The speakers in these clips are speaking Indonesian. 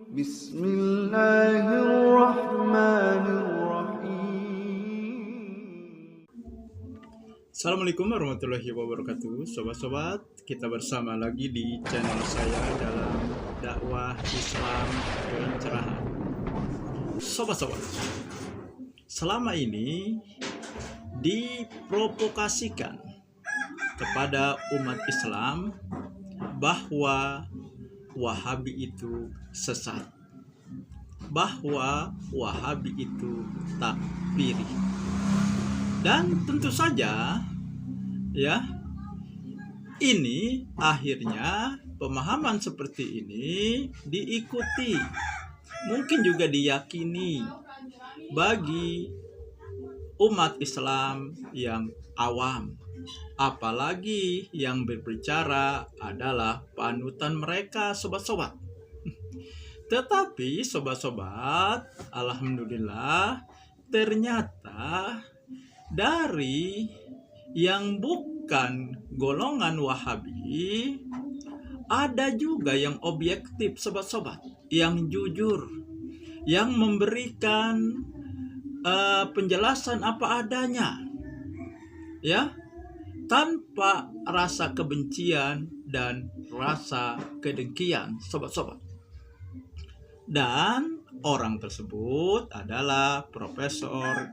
Bismillahirrahmanirrahim. Assalamualaikum warahmatullahi wabarakatuh. Sobat-sobat, kita bersama lagi di channel saya dalam dakwah Islam pencerahan. Sobat-sobat, selama ini diprovokasikan kepada umat Islam bahwa Wahabi itu sesat, bahwa Wahabi itu takfiri. Dan tentu saja ya, ini akhirnya pemahaman seperti ini diikuti, mungkin juga diyakini bagi umat Islam yang awam, apalagi yang berbicara adalah panutan mereka, sobat-sobat. Tetapi sobat-sobat, alhamdulillah, ternyata dari yang bukan golongan Wahabi ada juga yang objektif, sobat-sobat, yang jujur, yang memberikan penjelasan apa adanya, ya, tanpa rasa kebencian dan rasa kedengkian, sobat-sobat. Dan orang tersebut adalah Profesor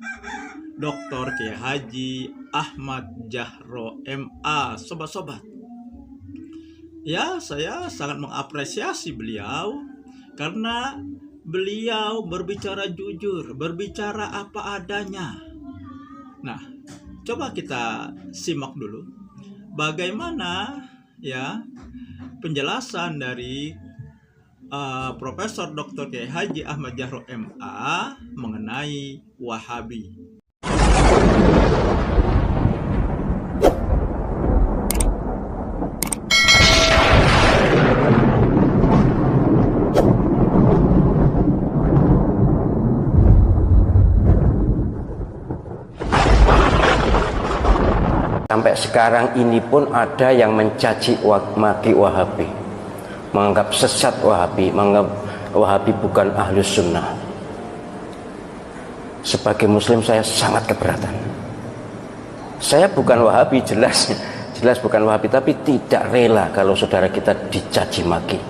Dr. Kiai Haji Ahmad Jahro MA, sobat-sobat. Ya, saya sangat mengapresiasi beliau karena beliau berbicara jujur, berbicara apa adanya. Nah, coba kita simak dulu bagaimana ya penjelasan dari Profesor Dr. Kiai Haji Ahmad Jahro MA mengenai Wahabi. Sampai sekarang ini pun ada yang mencaci maki Wahabi, menganggap sesat Wahabi, menganggap Wahabi bukan ahlus sunnah. Sebagai muslim saya sangat keberatan. Saya bukan Wahabi, jelas bukan Wahabi, tapi tidak rela kalau saudara kita dicaci maki.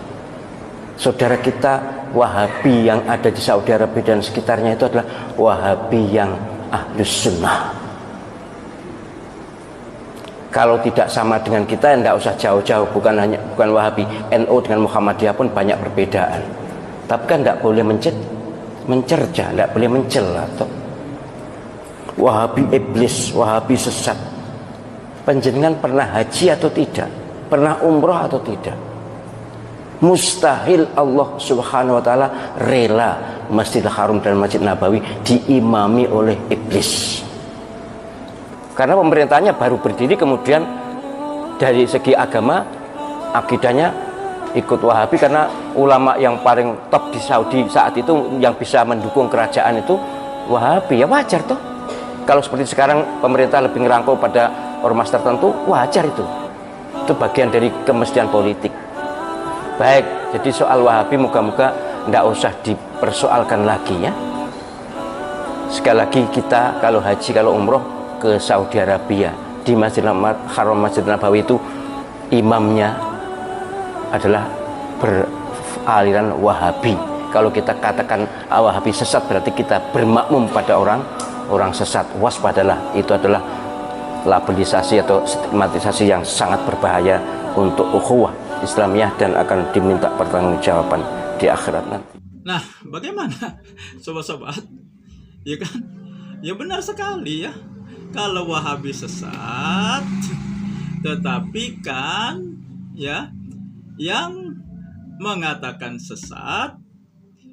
Saudara kita Wahabi yang ada di Saudi Arabia dan sekitarnya itu adalah Wahabi yang ahlus sunnah. Kalau tidak sama dengan kita, tidak usah jauh-jauh. Bukan Wahabi, NU dengan Muhammadiyah pun banyak perbedaan. Tapi kan tidak boleh mencerca, tidak boleh mencela. Wahabi iblis, Wahabi sesat. Panjenengan pernah haji atau tidak? Pernah umroh atau tidak? Mustahil Allah Subhanahu wa ta'ala rela Masjidil Haram dan Masjid Nabawi diimami oleh iblis. Karena pemerintahnya baru berdiri, kemudian dari segi agama akidahnya ikut Wahabi, karena ulama yang paling top di Saudi saat itu yang bisa mendukung kerajaan itu Wahabi. Ya wajar toh. Kalau seperti sekarang pemerintah lebih ngerangkul pada ormas tertentu, wajar itu. Itu bagian dari kemestian politik. Baik, jadi soal Wahabi moga-moga tidak usah dipersoalkan lagi ya. Sekali lagi kita kalau haji, kalau umroh ke Saudi Arabia, di Masjidil Haram, Masjid Nabawi itu imamnya adalah beraliran Wahabi. Kalau kita katakan Wahabi sesat, berarti kita bermakmum pada orang sesat. Waspadalah, itu adalah labelisasi atau stigmatisasi yang sangat berbahaya untuk ukhuwah Islamiyah dan akan diminta pertanggungjawaban di akhirat nanti. Nah, bagaimana sobat-sobat? Ya kan? Ya benar sekali ya. Kalau Wahabi sesat, tetapi kan ya yang mengatakan sesat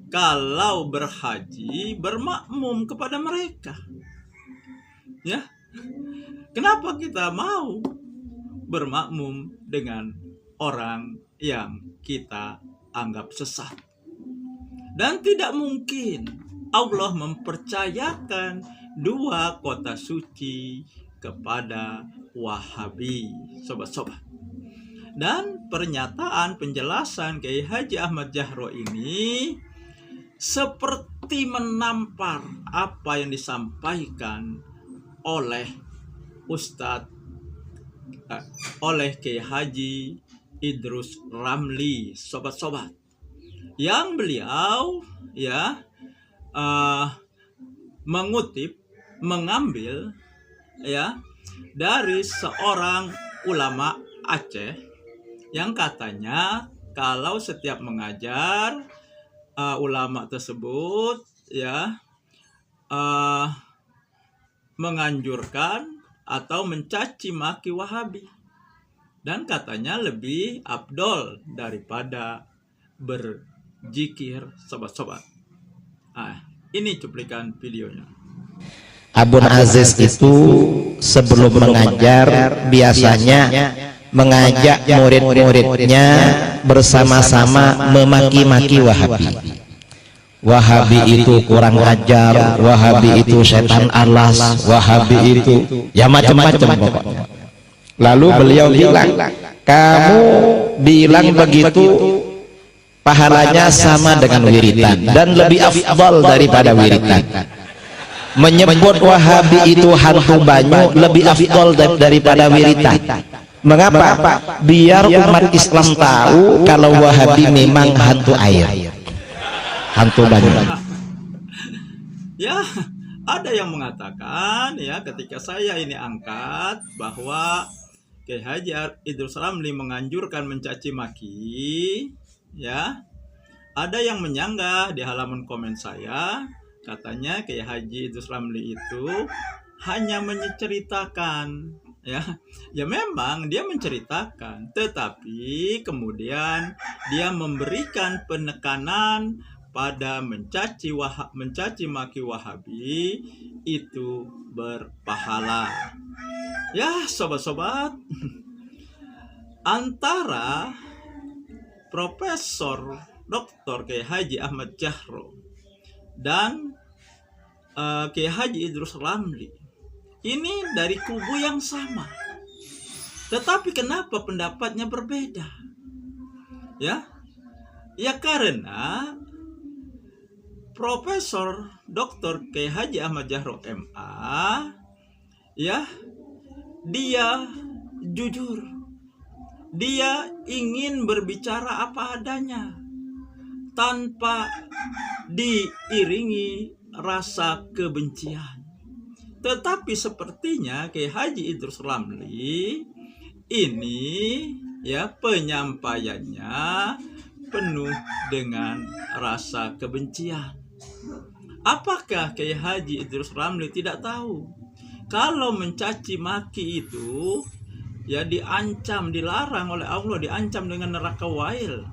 kalau berhaji bermakmum kepada mereka. Ya. Kenapa kita mau bermakmum dengan orang yang kita anggap sesat? Dan tidak mungkin Allah mempercayakan dua kota suci kepada Wahabi, sobat-sobat. Dan pernyataan penjelasan Kiai Haji Ahmad Jahro ini seperti menampar apa yang disampaikan oleh oleh Kiai Haji Idrus Ramli, sobat-sobat, yang beliau mengambil dari seorang ulama Aceh yang katanya kalau setiap mengajar ulama tersebut menganjurkan atau mencaci maki Wahabi, dan katanya lebih afdol daripada berzikir, sobat-sobat. Ini cuplikan videonya. Abun Aziz itu sebelum mengajar biasanya mengajak murid-muridnya bersama-sama memaki-maki Wahabi. Wahabi itu kurang ajar, Wahabi itu setan alas, Wahabi itu ya macam-macam pokoknya. Lalu beliau bilang, kamu bilang begitu pahalanya sama dengan wiridan dan lebih afdal daripada wiridan. Menyebut Wahabi itu hantu banyu lebih afdal daripada wiridan. Mengapa? Biar umat Islam tahu kalau Wahabi memang hantu air, hantu banyu. Ya, ada yang mengatakan ketika saya ini angkat bahwa Kiai Haji Idrus Ramli menganjurkan mencaci maki, ada yang menyanggah di halaman komen saya, katanya Kiai Haji Idrus Ramli itu hanya menceritakan, ya memang dia menceritakan, tetapi kemudian dia memberikan penekanan pada mencaci maki Wahabi itu berpahala. Ya, sobat-sobat, antara Profesor Dr. Kiai Haji Ahmad Jahro dan Kiai Haji Idrus Ramli ini dari kubu yang sama, tetapi kenapa pendapatnya berbeda? Ya karena Profesor Dr. Kiai Haji Ahmad Jahro MA dia jujur, dia ingin berbicara apa adanya tanpa diiringi rasa kebencian. Tetapi sepertinya Kiai Haji Idrus Ramli ini penyampaiannya penuh dengan rasa kebencian. Apakah Kiai Haji Idrus Ramli tidak tahu kalau mencaci maki itu diancam, dilarang oleh Allah, diancam dengan neraka wail,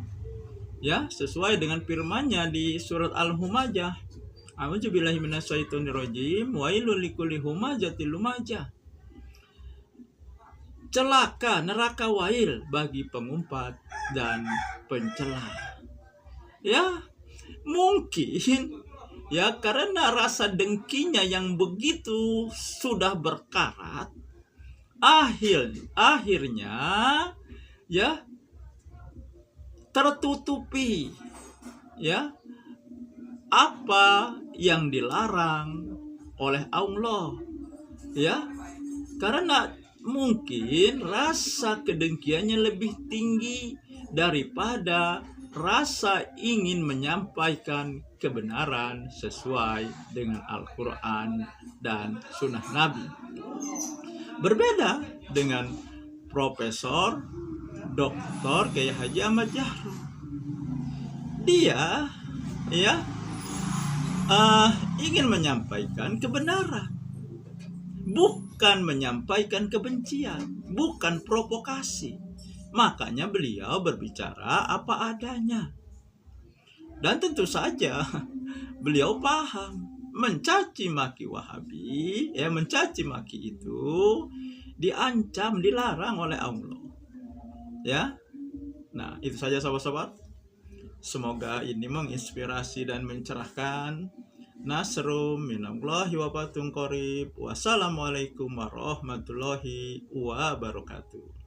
sesuai dengan firman-Nya di surat Al-Humajah, a'udzubillahi minasyaitonirrajim, wailul likulli humazatil lumajah. Celaka, neraka wail bagi pengumpat dan pencela. Mungkin karena rasa dengkinya yang begitu sudah berkarat, akhirnya tertutupi apa yang dilarang oleh Allah, karena mungkin rasa kedengkiannya lebih tinggi daripada rasa ingin menyampaikan kebenaran sesuai dengan Al-Quran dan Sunnah Nabi. Berbeda dengan Profesor Dr. Kiai Haji Ahmad Jahro. Dia ingin menyampaikan kebenaran, bukan menyampaikan kebencian, bukan provokasi. Makanya beliau berbicara apa adanya. Dan tentu saja beliau paham mencaci maki Wahabi, mencaci maki itu diancam, dilarang oleh Allah. Nah, itu saja sahabat-sahabat. Semoga ini menginspirasi dan mencerahkan. Nasrum minallahi wa fatun qarib. Wassalamualaikum warahmatullahi wabarakatuh.